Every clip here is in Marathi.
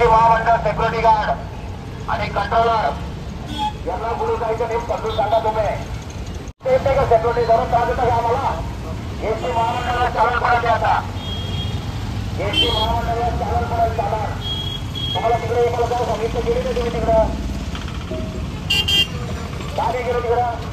एसटी महामंडळ सिक्युरिटी गार्ड आणि कंट्रोलर यांना पुढे जायचं नाही समजून सांगा तुम्ही. ते का सिक्युरिटी जरूर त्रास देता का आम्हाला? एसटी महामंडळाला चालन करायचे आता. एसटी महामंडळाला चालन करायचं चालन. तुम्हाला तिकडे मला जाऊ सांगितलं गेले नाही तुम्ही तिकडं काय नाही गेलं तिकडं.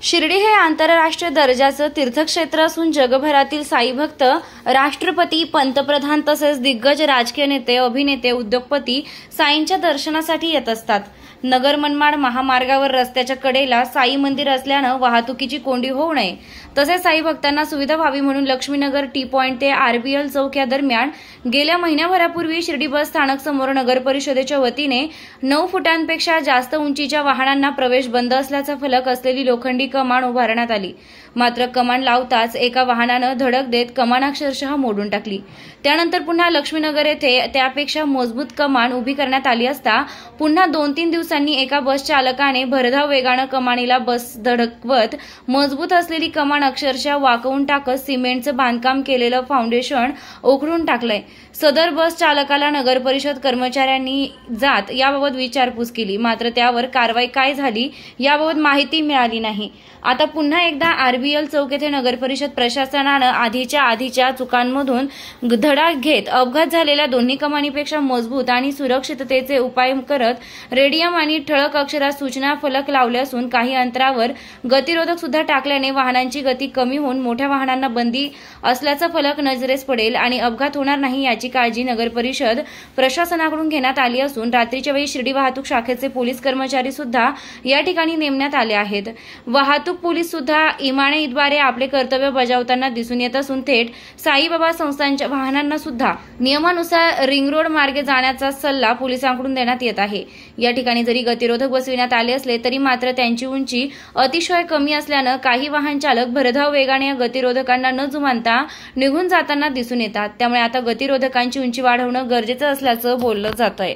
शिर्डी हे आंतरराष्ट्रीय दर्जाचं तीर्थक्षेत्र असून जगभरातील साई भक्त, राष्ट्रपती, पंतप्रधान तसेच दिग्गज राजकीय नेते, अभिनेते, उद्योगपती साईंच्या दर्शनासाठी येत असतात. नगर मनमाड महामार्गावर रस्त्याच्या कडेला साई मंदिर असल्यानं वाहतुकीची कोंडी होऊ नये तसेच साई भक्तांना सुविधा व्हावी म्हणून लक्ष्मीनगर टी पॉइंट ते आरबीएल चौक या दरम्यान गेल्या महिन्याभरापूर्वी शिर्डी बस स्थानक समोर नगर परिषदेच्या वतीने 9 फुटांपेक्षा जास्त उंचीच्या वाहनांना प्रवेश बंद असल्याचा फलक असलेली लोखंडी कमान उभारण्यात आली. मात्र कमान लावताच एका वाहनानं धडक देत कमान अक्षरशः मोडून टाकली. त्यानंतर पुन्हा लक्ष्मीनगर येथे त्यापेक्षा मजबूत कमान उभी करण्यात आली असता पुन्हा 2-3 दिवसांनी एका बस चालकाने भरधाव वेगानं कमानीला बस धडकवत मजबूत असलेली कमान अक्षरशः वाकवून टाकत सिमेंटचं बांधकाम केलेलं फाउंडेशन उखडून टाकलंय. सदर बस चालकाला नगर परिषद कर्मचाऱ्यांनी जात याबाबत विचारपूस केली, मात्र त्यावर कारवाई काय झाली याबाबत माहिती मिळाली नाही. आता पुन्हा एकदा आरबीएल चौक येथे नगर परिषद प्रशासनानं आधीच्या चुकांमधून धडा घेत अपघात झालेल्या दोन्ही कमानीपेक्षा मजबूत आणि सुरक्षिततेचे उपाय करत रेडियम आणि ठळक अक्षरात सूचना फलक लावले असून काही अंतरावर गतिरोधक सुद्धा टाकल्याने वाहनांची गती कमी होऊन मोठ्या वाहनांना बंदी असल्याचा फलक नजरेस पडेल आणि अपघात होणार नाही याची काळजी नगर परिषद प्रशासनाकडून घेण्यात आली असून रात्रीच्या वेळी शिर्डी वाहतूक शाखेचे पोलीस कर्मचारी सुद्धा या ठिकाणी नेमण्यात आले आहेत. वाहतूक पोलीस सुद्धा इमानीद्वारे आपले कर्तव्य बजावताना दिसून येत असून थेट साईबाबा संस्थांच्या वाहनांना सुद्धा नियमानुसार रिंग रोड मार्गे जाण्याचा सल्ला पोलिसांकडून देण्यात येत आहे. या ठिकाणी जरी गतिरोधक बसविण्यात आले असले तरी मात्र त्यांची उंची अतिशय कमी असल्यानं काही वाहन चालक भरधाव वेगाने या गतिरोधकांना न जुमानता निघून जाताना दिसून येतात. त्यामुळे आता गतिरोधकांची उंची वाढवणं गरजेचं असल्याचं बोललं जात आहे.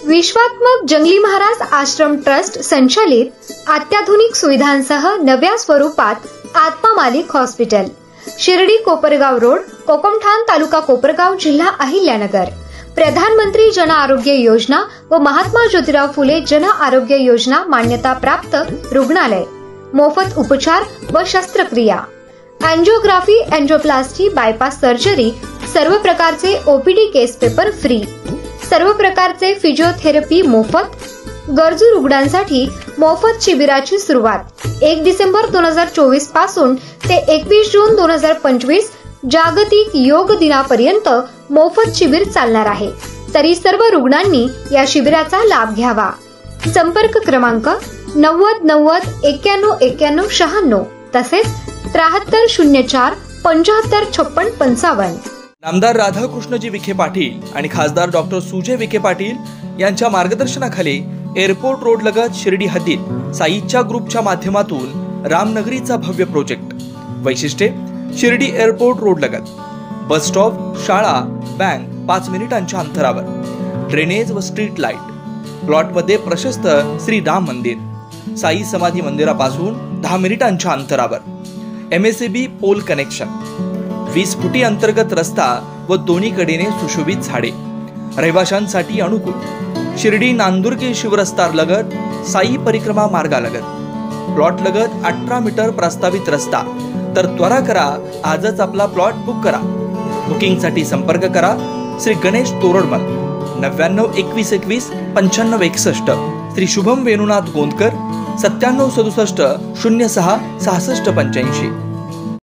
विश्वात्मक जंगली महाराज आश्रम ट्रस्ट संचालित अत्याधुनिक सुविधांसह नव्या स्वरूपात आत्मा मालिक हॉस्पिटल, शिर्डी कोपरगाव रोड, कोकमठाण तालुका कोपरगाव, जिल्हा अहिल्यानगर. प्रधानमंत्री जन आरोग्य योजना व महात्मा ज्योतिराव फुले जन आरोग्य योजना मान्यता प्राप्त रुग्णालय. मोफत उपचार व शस्त्रक्रिया, अँजिओग्राफी, अँजिओप्लास्टी, बायपास सर्जरी, सर्व प्रकारचे ओपीडी केस पेपर फ्री, सर्व प्रकारचे फिजिओथेरपी मोफत. गरजू रुग्णांसाठी मोफत शिबिराची सुरुवात 1 डिसेंबर 2024 पासून ते 21 जून 2025 जागतिक योग दिनापर्यंत मोफत शिबिर चालणार आहे. तरी सर्व रुग्णांनी या शिबिराचा लाभ घ्यावा. संपर्क क्रमांक 90 90 91 91 96 तसेच 73 04 75 56 55. नामदार राधाकृष्णजी विखे पाटील आणि खासदार डॉक्टर सुजय विखे पाटील यांच्या मार्गदर्शनाखाली एअरपोर्ट रोड लगत शिर्डी हद्दीत साईच्या ग्रुपच्या माध्यमातून रामनगरीचा भव्य प्रोजेक्ट. वैशिष्ट्ये: शिर्डी एअरपोर्ट रोड लगत बस स्टॉप, शाळा, बँक 5 मिनिटांच्या अंतरावर, ड्रेनेज व स्ट्रीट लाईट, प्लॉटमध्ये प्रशस्त श्री राम मंदिर, साई समाधी मंदिरापासून 10 मिनिटांच्या अंतरावर MSAB पोल कनेक्शन, 20 फुटी अंतर्गत रस्ता व दोन्ही कडेने सुशोभित झाडे, रहिवाशांसाठी अनुकूल, शिर्डी नांदुर्गे शिवरस्तार लगत साई परिक्रमा मार्गालगत, प्लॉट लगत 18 मीटर प्रस्तावित रस्ता। तर त्वरा करा, आजच आपला प्लॉट बुक करा। बुकिंगसाठी संपर्क करा श्री गणेश तोरडमल 99 21 21 95 61, श्री शुभम वेणुनाथ गोंदकर 97 67 06 66 85।